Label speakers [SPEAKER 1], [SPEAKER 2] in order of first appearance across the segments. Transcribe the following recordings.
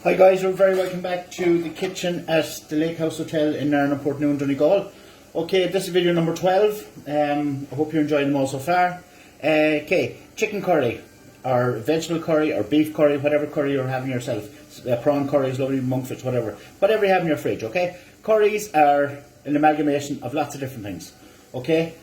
[SPEAKER 1] Hi guys, you're very welcome back to the kitchen at the Lake House Hotel in Nairn, Portnoon, Donegal. Okay, this is video number 12. I hope you're enjoying them all so far. Okay, chicken curry, or vegetable curry, or beef curry, whatever curry you're having yourself. Prawn curries, lovely monkfish, whatever you have in your fridge, okay? Curries are an amalgamation of lots of different things, okay?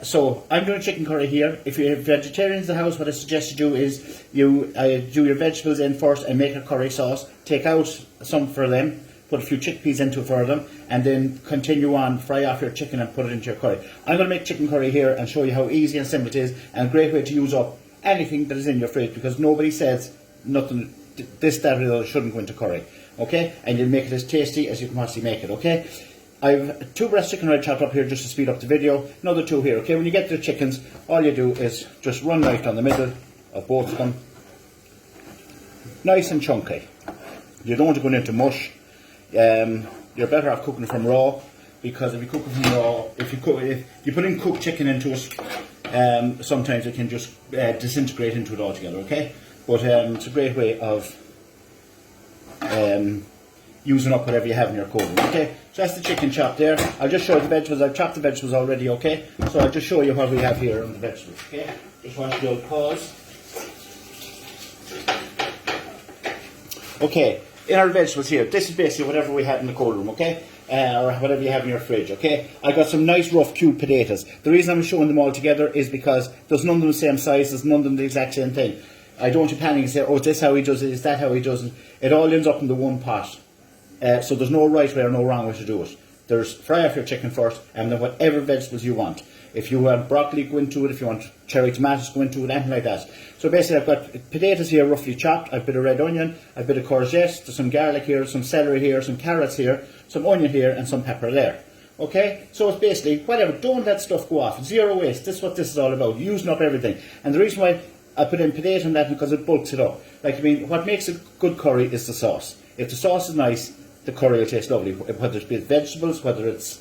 [SPEAKER 1] So I'm doing chicken curry here. If you're vegetarians in the house, what I suggest you do is you do your vegetables in first and make a curry sauce. Take out some for them, put a few chickpeas into it for them, and then continue on, fry off your chicken and put it into your curry. I'm going to make chicken curry here and show you how easy and simple it is, and a great way to use up anything that is in your fridge, because nobody says nothing, this, that, or the other shouldn't go into curry, okay? And you'll make it as tasty as you can possibly make it, okay? I've 2 breast chicken already chopped up here just to speed up the video. Another 2 here, okay? When you get the chickens, all you do is just run right down the middle of both of them. Nice and chunky. You don't want to go into mush. You're better off cooking it from raw, because if you cook it from raw, if you put in cooked chicken into it, sometimes it can just disintegrate into it altogether, okay? But it's a great way of using up whatever you have in your cooking, okay? So that's the chicken chopped there. I'll just show you the vegetables. I've chopped the vegetables already, okay? So I'll just show you what we have here on the vegetables, okay? Just want to do a pause. Okay, in our vegetables here, this is basically whatever we have in the cold room, okay? Or whatever you have in your fridge, okay? I got some nice rough cube potatoes. The reason I'm showing them all together is because there's none of them the same size, there's none of them the exact same thing. I don't want you panic and say, oh, is this how he does it, is that how he does it? It all ends up in the one pot. So there's no right way or no wrong way to do it. There's fry off your chicken first, and then whatever vegetables you want. If you want broccoli, go into it. If you want cherry tomatoes, go into it, anything like that. So basically I've got potatoes here roughly chopped, I've a bit of red onion, I've a bit of courgette, there's some garlic here, some celery here, some carrots here, some onion here, and some pepper there. Okay, so it's basically whatever, don't let stuff go off, zero waste. This is what this is all about, using up everything. And the reason why I put in potato in that, because it bulks it up. Like, I mean, what makes a good curry is the sauce. If the sauce is nice, the curry will taste lovely, whether it's vegetables, whether it's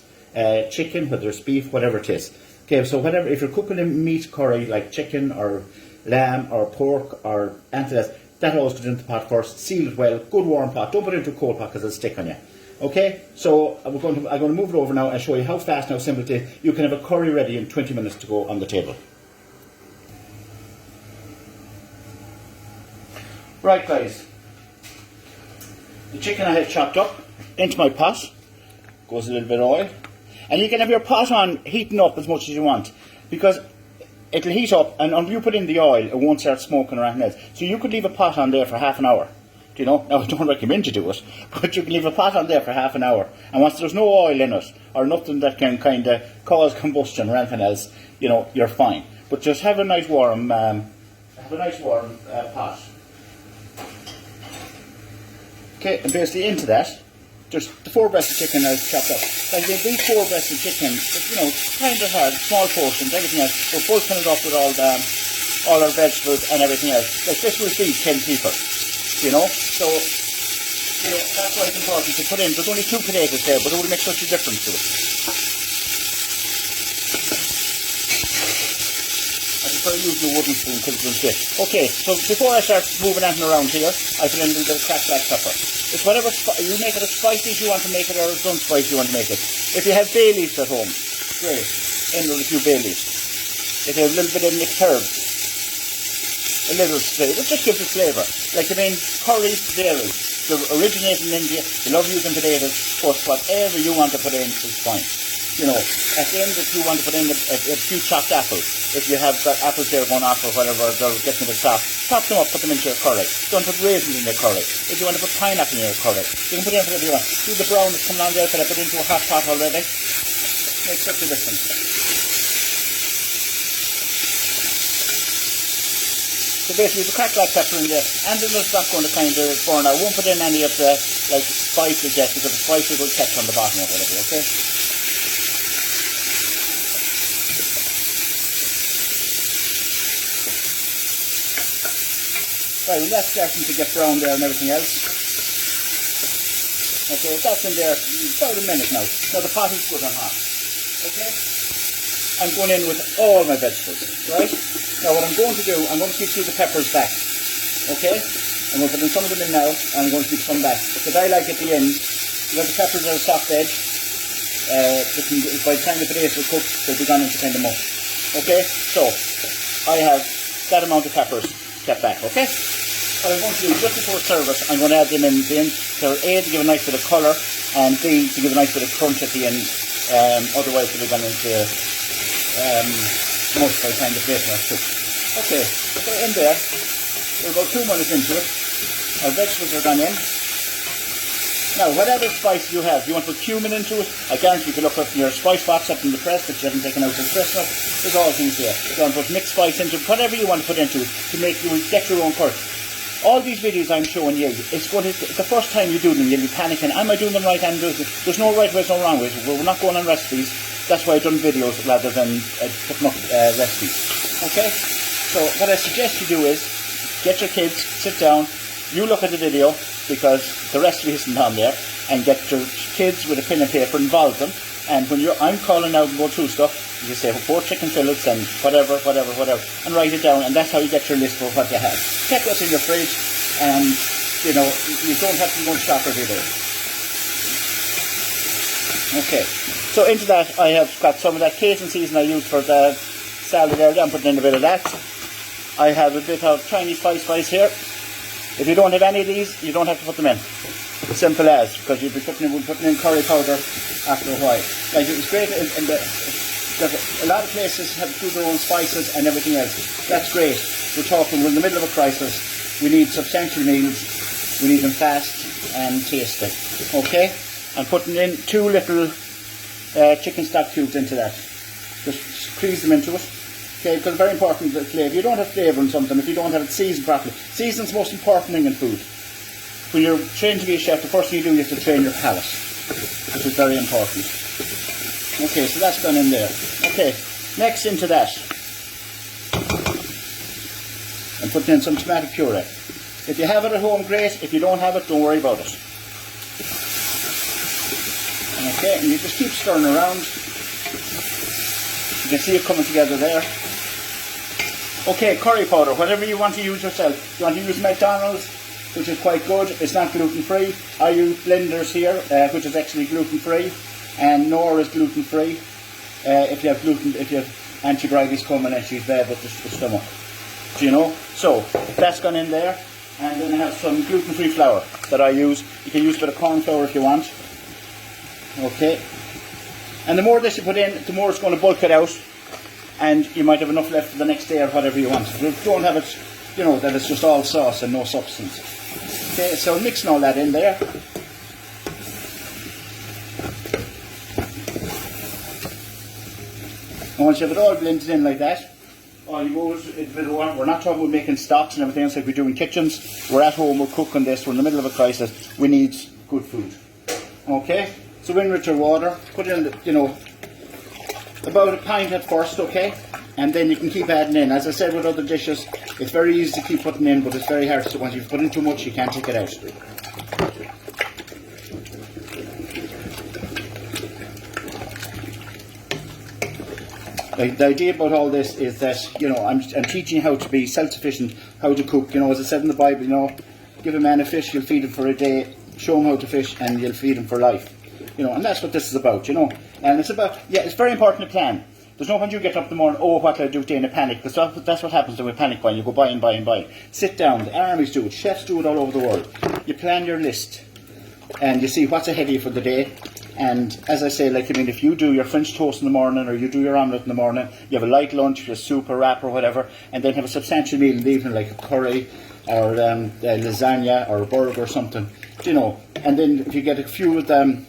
[SPEAKER 1] chicken, whether it's beef, whatever it is. Okay, so whatever, if you're cooking a meat curry like chicken or lamb or pork or anything else, that always goes into the pot first. Seal it well, good warm pot. Don't put it into a cold pot because it'll stick on you. Okay, so I'm going to move it over now and show you how fast and how simple it is. You can have a curry ready in 20 minutes to go on the table. Right, guys. The chicken I have chopped up into my pot, goes a little bit of oil, and you can have your pot on heating up as much as you want, because it'll heat up, and when you put in the oil, it won't start smoking or anything else. So you could leave a pot on there for half an hour. Do you know? Now I don't recommend you do it, but you can leave a pot on there for half an hour, and once there's no oil in it or nothing that can kind of cause combustion or anything else, you know, you're fine. But just have a nice warm, pot. Okay, and basically into that, just the 4 breasts of chicken I've chopped up. Like these 4 breasts of chicken, you know, kind of hard, small portions, everything else. We're bulking it up with all our vegetables and everything else. Like this will feed 10 people, you know. So you know, that's why it's important to put in. There's only 2 potatoes there, but it will make such a difference to it. I prefer using a wooden spoon because it will fit. Okay, so before I start moving anything around here, I put in a little bit of cracked black pepper. It's whatever, you make it as spicy as you want to make it, or as unspicy you want to make it. If you have bay leaves at home, great, in with a few bay leaves. If you have a little bit of mixed herbs, a little flavour, it just gives it flavour. Like, I mean, curries, dairy, they originate in India, they love using potatoes, but whatever you want to put in is fine. You know, at the end, if you want to put in a few chopped apples, if you have got apples there going off or whatever, they're getting a bit soft, chop them up, put them into your curry. Don't put raisins in your curry. If you want to put pineapple in your curry, you can put in whatever you want. See the brown that's coming on there that I put into a hot pot already? Makes such a difference. So basically, the cracked black pepper in there, and then it's not going to kind of burn. I won't put in any of the like spices yet, because the spices will catch on the bottom or whatever, okay? Right, well, that's starting to get brown there and everything else. Okay, that's in there about a minute now. Now the pot is good and hot. Okay? I'm going in with all my vegetables, right? Now what I'm going to do, I'm going to keep the peppers back. Okay? I'm going to put in some of them in now, and I'm going to mix some back. Because I like at the end, you got the peppers at a soft edge. By the time the potatoes are cooked, they'll be gone into kind of mush. Okay, so I have that amount of peppers kept back. Okay, what I'm going to do just before service, I'm going to add them in the end. So A, to give a nice bit of colour, and B, to give a nice bit of crunch at the end. Otherwise, they'll be gone into mush by the time the potatoes are cooked. Okay, so in there, we're about 2 minutes into it. Our vegetables are gone in. Now, whatever spice you have, you want to put cumin into it, I guarantee you can look up in your spice box up in the press that you haven't taken out for Christmas. There's all things there. You want to put mixed spice into it, whatever you want to put into it to make you get your own curry. All these videos I'm showing you, it's the first time you do them, you'll be panicking. Am I doing them right? There's no right ways, no wrong ways. We're not going on recipes. That's why I've done videos rather than putting up recipes. Okay? So what I suggest you do is get your kids, sit down, you look at the video because the recipe isn't on there, and get your kids with a pen and paper, involve them, and when I'm calling out and go through stuff, you say 4 chicken fillets and whatever, and write it down, and that's how you get your list for what you have. Check what's in your fridge, and you don't have to go and shop every day. Okay, so into that I have got some of that Cajun season I used for the salad earlier. I'm putting in a bit of that. I have a bit of Chinese spice here. If you don't have any of these, you don't have to put them in. Simple as, because you'll be putting in curry powder after a while. Like, it's great, a lot of places do their own spices and everything else. That's great. We're in the middle of a crisis. We need substantial meals. We need them fast and tasty. Okay? I'm putting in 2 little chicken stock cubes into that. Just squeeze them into it. Okay, because it's very important that flavour. If you don't have flavour in something, if you don't have it seasoned properly, seasoning's the most important thing in food. When you're trained to be a chef, the first thing you do is to train your palate, which is very important. Okay, so that's done in there. Okay, next into that, I'm putting in some tomato puree. If you have it at home, great. If you don't have it, don't worry about it. Okay, and you just keep stirring around. You can see it coming together there. Okay, curry powder, whatever you want to use yourself. You want to use McDonald's, which is quite good. It's not gluten-free. I use Blenders here, which is actually gluten-free, and Knorr is gluten-free. If you have antibiotics coming and she's bad with the stomach. Do you know? So that's gone in there, and then I have some gluten-free flour that I use. You can use a bit of corn flour if you want. Okay. And the more this you put in, the more it's going to bulk it out, and you might have enough left for the next day or whatever you want. You don't have it, that it's just all sauce and no substance. Okay, so mixing all that in there. And once you have it all blended in like that, all you go is, we're not talking about making stocks and everything else like we do in kitchens. We're at home, we're cooking this, we're in the middle of a crisis. We need good food. Okay? So in with your water, put in, about a pint at first, okay? And then you can keep adding in. As I said with other dishes, it's very easy to keep putting in, but it's very hard. So once you've put in too much, you can't take it out. The idea about all this is that, I'm teaching you how to be self-sufficient, how to cook. As I said in the Bible, give a man a fish, you'll feed him for a day. Show him how to fish, and you'll feed him for life. And that's what this is about, And it's about, it's very important to plan. There's no point you get up in the morning, what can I do today in a panic? Because that's what happens when we panic buying. You go buy and buy and buy. Sit down. The armies do it. Chefs do it all over the world. You plan your list, and you see what's ahead of you for the day. And as I say, if you do your French toast in the morning, or you do your omelette in the morning, you have a light lunch, your soup or wrap or whatever, and then have a substantial meal in the evening, like a curry, or lasagna, or a burger or something. And then if you get a few of them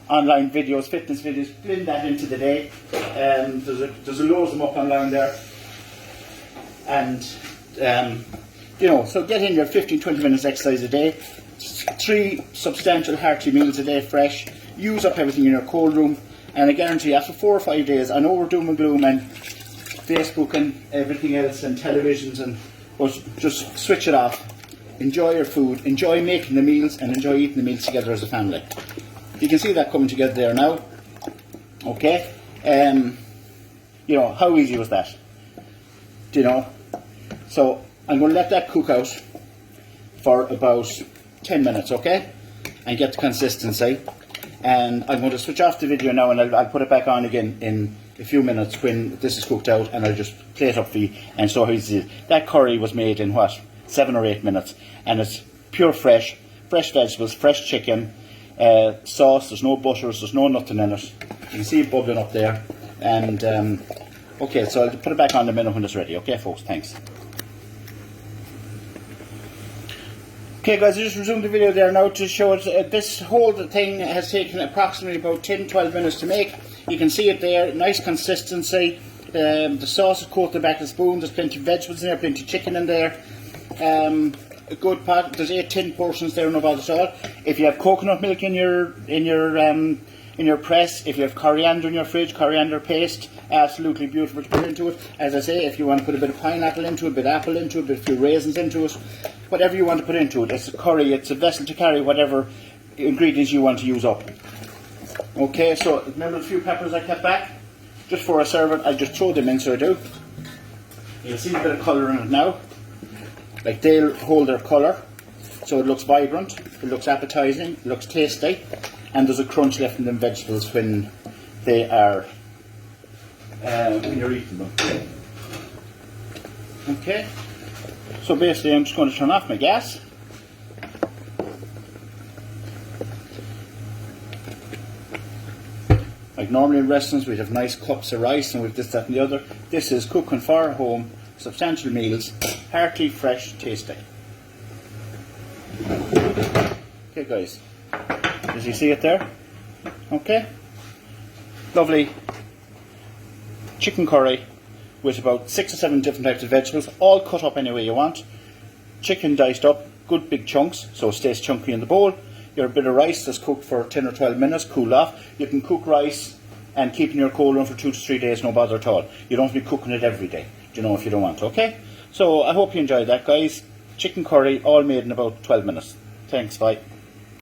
[SPEAKER 1] online videos, fitness videos, blend that into the day. There's a loads of them up online there. And, so get in your 15-20 minutes exercise a day. 3 substantial hearty meals a day fresh. Use up everything in your cold room. And I guarantee after 4 or 5 days, I know we're doom and gloom and Facebook and everything else and televisions, but just switch it off. Enjoy your food. Enjoy making the meals and enjoy eating the meals together as a family. You can see that coming together there now. Okay? How easy was that? So I'm going to let that cook out for about 10 minutes, okay? And get the consistency. And I'm going to switch off the video now, and I'll put it back on again in a few minutes when this is cooked out, and I'll just plate it up for you and show how easy it is. That curry was made in what, 7 or 8 minutes, and it's pure fresh vegetables, fresh chicken, sauce. There's no butters, there's no nothing in it. You can see it bubbling up there. And okay, so I'll put it back on in a minute when it's ready. Okay, folks, thanks. Okay guys, I just resumed the video there now to show it. This whole thing has taken approximately about 10-12 minutes to make. You can see it there, nice consistency. The sauce is coated back of the spoon. There's plenty of vegetables in there, plenty of chicken in there. A good pot. There's 8 tin portions there, no bother at all. If you have coconut milk in your press, if you have coriander in your fridge, coriander paste, absolutely beautiful to put into it. As I say, if you want to put a bit of pineapple into it, a bit of apple into it, a few raisins into it, whatever you want to put into it. It's a curry, it's a vessel to carry whatever ingredients you want to use up. Okay, so remember the few peppers I kept back? Just before I serve it, I just throw them in, so I do. You'll see a bit of colour in it now. Like, they'll hold their colour, so it looks vibrant, it looks appetising, it looks tasty, and there's a crunch left in them vegetables when they are when you're eating them. Okay, so basically I'm just going to turn off my gas. Like normally in restaurants we'd have nice cups of rice and with this, that and the other. This is cooking for home, substantial meals, hearty, fresh, tasty. Okay guys, does you see it there? Okay, lovely chicken curry with about 6 or 7 different types of vegetables, all cut up any way you want. Chicken diced up, good big chunks, so it stays chunky in the bowl. Your bit of rice that's cooked for 10 or 12 minutes, cooled off. You can cook rice and keep it in your cold room for 2 to 3 days, no bother at all. You don't have to be cooking it every day, you know, if you don't want to, okay? So I hope you enjoyed that, guys. Chicken curry, all made in about 12 minutes. Thanks, bye.